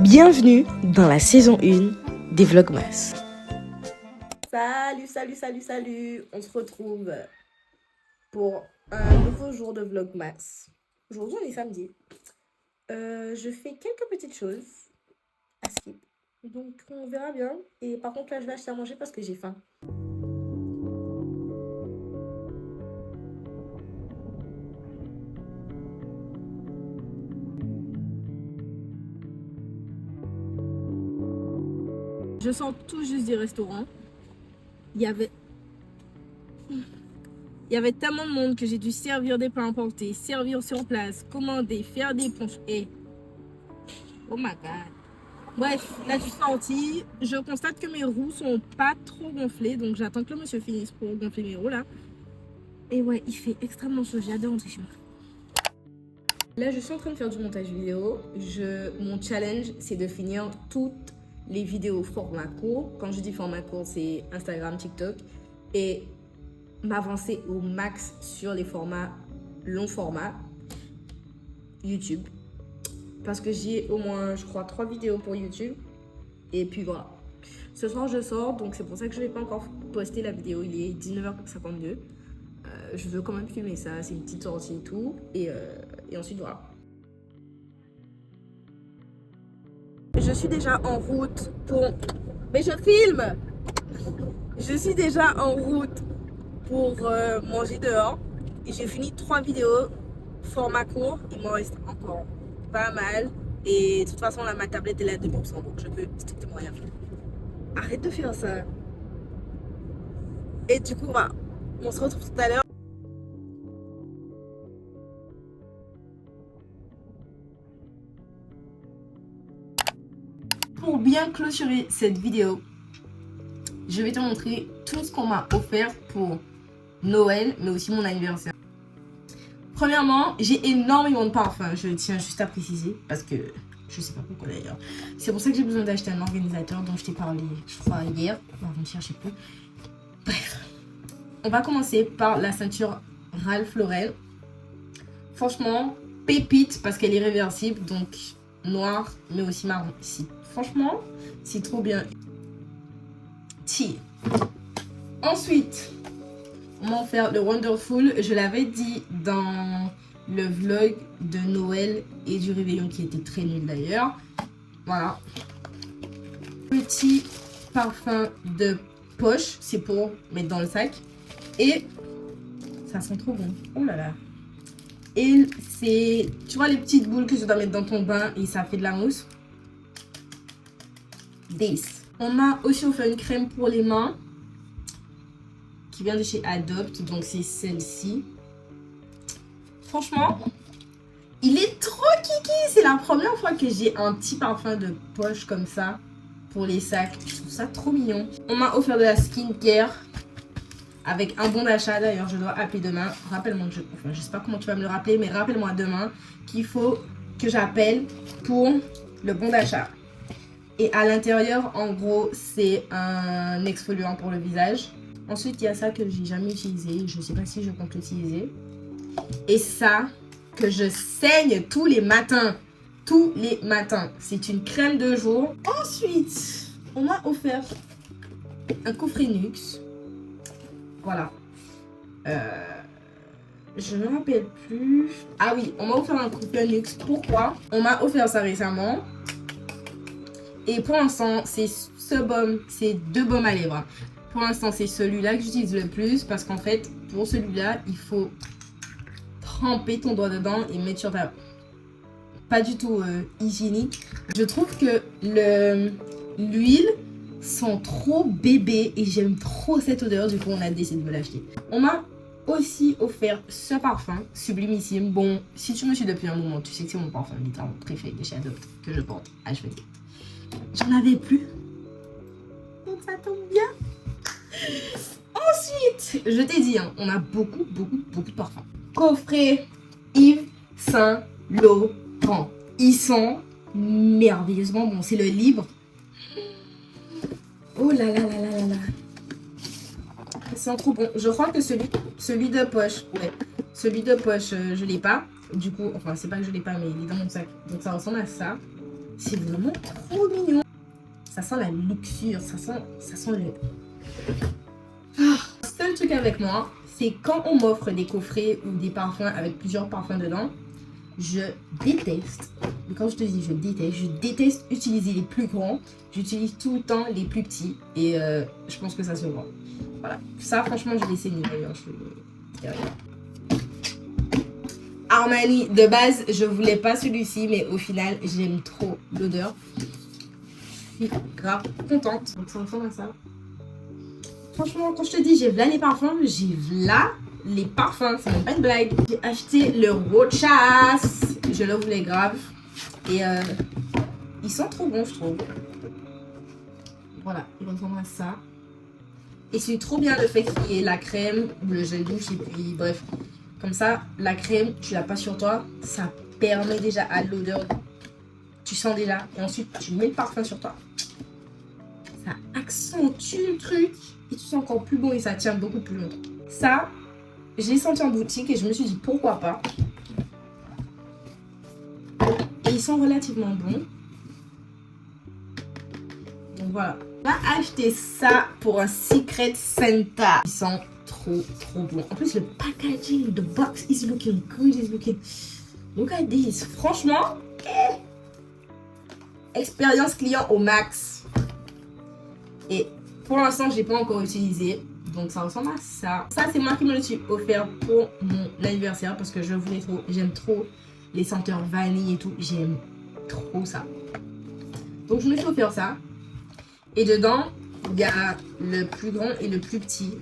Bienvenue dans la saison 1 des Vlogmas. Salut, on se retrouve pour un nouveau jour de Vlogmas. Aujourd'hui on est samedi. Je fais quelques petites choses à skip, donc on verra bien. Et par contre là je vais acheter à manger parce que j'ai faim. Je sors tout juste du restaurant. Il y avait tellement de monde que j'ai dû servir des plats emportés, servir sur place, commander, faire des punches. Et oh my god. Bref, là je suis sortie. Je constate que mes roues sont pas trop gonflées, donc j'attends que le monsieur finisse pour gonfler mes roues là. Et ouais, il fait extrêmement chaud. J'ai hâte de rentrer chez moi. Là, je suis en train de faire du montage vidéo. Mon challenge, c'est de finir toutes les vidéos format court. Quand je dis format court, c'est Instagram, TikTok. Et m'avancer au max sur les formats long format YouTube. Parce que j'ai au moins, je crois, 3 vidéos pour YouTube. Et puis voilà. Ce soir, je sors, donc c'est pour ça que je ne vais pas encore poster la vidéo. Il est 19h52. Je veux quand même filmer ça. C'est une petite sortie et tout. Et ensuite, voilà. Je suis déjà en route pour... Mais je filme! Je suis déjà en route pour manger dehors. Et j'ai fini 3 vidéos format court. Il m'en reste encore pas mal. Et de toute façon, là, ma tablette est là depuis donc je peux strictement rien faire. Arrête de faire ça. Et du coup, voilà. On se retrouve tout à l'heure. Pour bien clôturer cette vidéo, je vais te montrer tout ce qu'on m'a offert pour Noël, mais aussi mon anniversaire. Premièrement, j'ai énormément de parfums, je tiens juste à préciser, parce que je sais pas pourquoi d'ailleurs. C'est pour ça que j'ai besoin d'acheter un organisateur dont je t'ai parlé, je crois, hier, avant-hier, je sais plus. Bref, on va commencer par la ceinture Ralph Lauren. Franchement, pépite, parce qu'elle est réversible, donc noir, mais aussi marron ici. Franchement, c'est trop bien. Ensuite, on va en faire le Wonderful. Je l'avais dit dans le vlog de Noël et du réveillon qui était très nul d'ailleurs. Voilà. Petit parfum de poche. C'est pour mettre dans le sac. Et ça sent trop bon. Oh là là. Et c'est... Tu vois les petites boules que tu dois mettre dans ton bain et ça fait de la mousse. This. On m'a aussi offert une crème pour les mains qui vient de chez Adopt, donc c'est celle-ci. Franchement, il est trop kiki. C'est la première fois que j'ai un petit parfum de poche comme ça pour les sacs. Je trouve ça trop mignon. On m'a offert de la skincare avec un bon d'achat. D'ailleurs, je dois appeler demain. Rappelle-moi que je sais pas comment tu vas me le rappeler, mais rappelle-moi demain qu'il faut que j'appelle pour le bon d'achat. Et à l'intérieur, en gros, c'est un exfoliant pour le visage. Ensuite, il y a ça que j'ai jamais utilisé. Je sais pas si je compte l'utiliser. Et ça, que je saigne tous les matins. Tous les matins. C'est une crème de jour. Ensuite, on m'a offert un coffret Nuxe. Voilà. Je ne me rappelle plus. Ah oui, on m'a offert un coffret Nuxe. Pourquoi? On m'a offert ça récemment. Et pour l'instant, c'est ce baume, c'est 2 baumes à lèvres. Pour l'instant, c'est celui-là que j'utilise le plus parce qu'en fait, pour celui-là, il faut tremper ton doigt dedans et mettre sur ta... Pas du tout hygiénique. Je trouve que l'huile sent trop bébé et j'aime trop cette odeur. Du coup, on a décidé de me l'acheter. On m'a aussi offert ce parfum, Sublimissime. Bon, si tu me suis depuis un moment, tu sais que c'est mon parfum littéralement préféré de chez Adopt que je porte H24. J'en avais plus. Donc ça tombe bien. Ensuite, je t'ai dit, hein, on a beaucoup de parfums. Coffret Yves Saint Laurent. Ils sont merveilleusement bons. C'est le libre. Oh là là là là là là. Ils sont trop bons. Je crois que celui de poche, ouais. Celui de poche, je l'ai pas. Du coup, enfin, c'est pas que je l'ai pas, mais il est dans mon sac. Donc ça ressemble à ça. C'est vraiment trop mignon. Ça sent la luxure, ça sent le... Seul truc avec moi, c'est quand on m'offre des coffrets ou des parfums avec plusieurs parfums dedans, je déteste, mais quand je te dis je déteste utiliser les plus grands, j'utilise tout le temps les plus petits et je pense que ça se voit. Voilà, ça franchement j'ai laissé une d'ailleurs. Armani, de base je voulais pas celui-ci, mais au final j'aime trop l'odeur. Je suis grave contente. Donc ça ressemble à ça. Franchement, quand je te dis j'ai v'là les parfums, j'ai v'là les parfums, c'est même pas une blague. J'ai acheté le Rochas, je le voulais grave. Et ils sont trop bons, je trouve. Voilà, ils ressemblent à ça. Et c'est trop bien le fait qu'il y ait la crème ou le gel douche. Et puis bref, comme ça, la crème, tu l'as pas sur toi. Ça permet déjà à l'odeur. Tu sens déjà. Et ensuite, tu mets le parfum sur toi. Ça accentue le truc. Et tu sens encore plus bon et ça tient beaucoup plus longtemps. Ça, j'ai senti en boutique et je me suis dit pourquoi pas. Et ils sont relativement bons. Donc voilà. On va acheter ça pour un Secret Santa. Ils sont trop bons. En plus le packaging, the box is looking good, is looking... Look at this. Franchement, expérience client au max. Et pour l'instant, je l'ai pas encore utilisé. Donc ça ressemble à ça. Ça, c'est moi qui me le suis offert pour mon anniversaire parce que je voulais trop. J'aime trop les senteurs vanille et tout. J'aime trop ça. Donc je me suis offert ça. Et dedans, il y a le plus grand et le plus petit.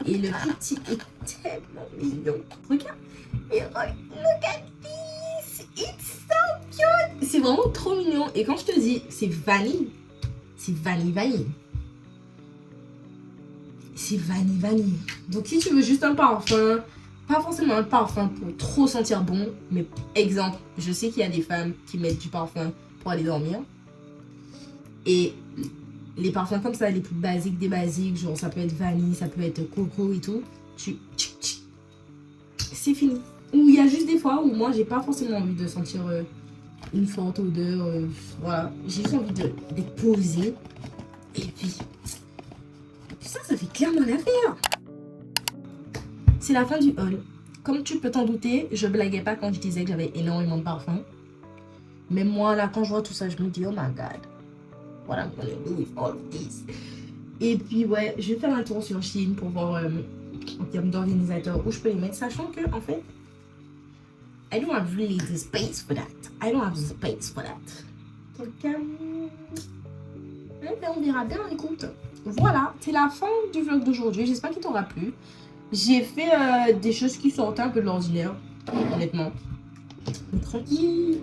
Et le plus petit est tellement mignon. Regarde. Et look at this. It's so cute. C'est vraiment trop mignon. Et quand je te dis, c'est vanille. C'est vanille. C'est vanille. Donc si tu veux juste un parfum, pas forcément un parfum pour trop sentir bon, mais exemple, je sais qu'il y a des femmes qui mettent du parfum pour aller dormir. Et les parfums comme ça, les plus basiques des basiques, genre ça peut être vanille, ça peut être coco et tout, c'est fini. Ou il y a juste des fois où moi j'ai pas forcément envie de sentir une forte odeur, voilà, j'ai juste envie de poser. Et puis ça fait clairement l'affaire. C'est la fin du haul. Comme tu peux t'en douter, je blaguais pas quand je disais que j'avais énormément de parfums. Mais moi là, quand je vois tout ça, je me dis oh my god, what I'm gonna do with all of this. Et puis ouais, je vais faire un tour sur Shein pour voir en termes d'organisateur où je peux les mettre, sachant que en fait, I don't have really the space for that. Donc on verra bien, écoute. Voilà, c'est la fin du vlog d'aujourd'hui. J'espère qu'il t'aura plu. J'ai fait des choses qui sortaient un peu de l'ordinaire, honnêtement. Mais tranquille.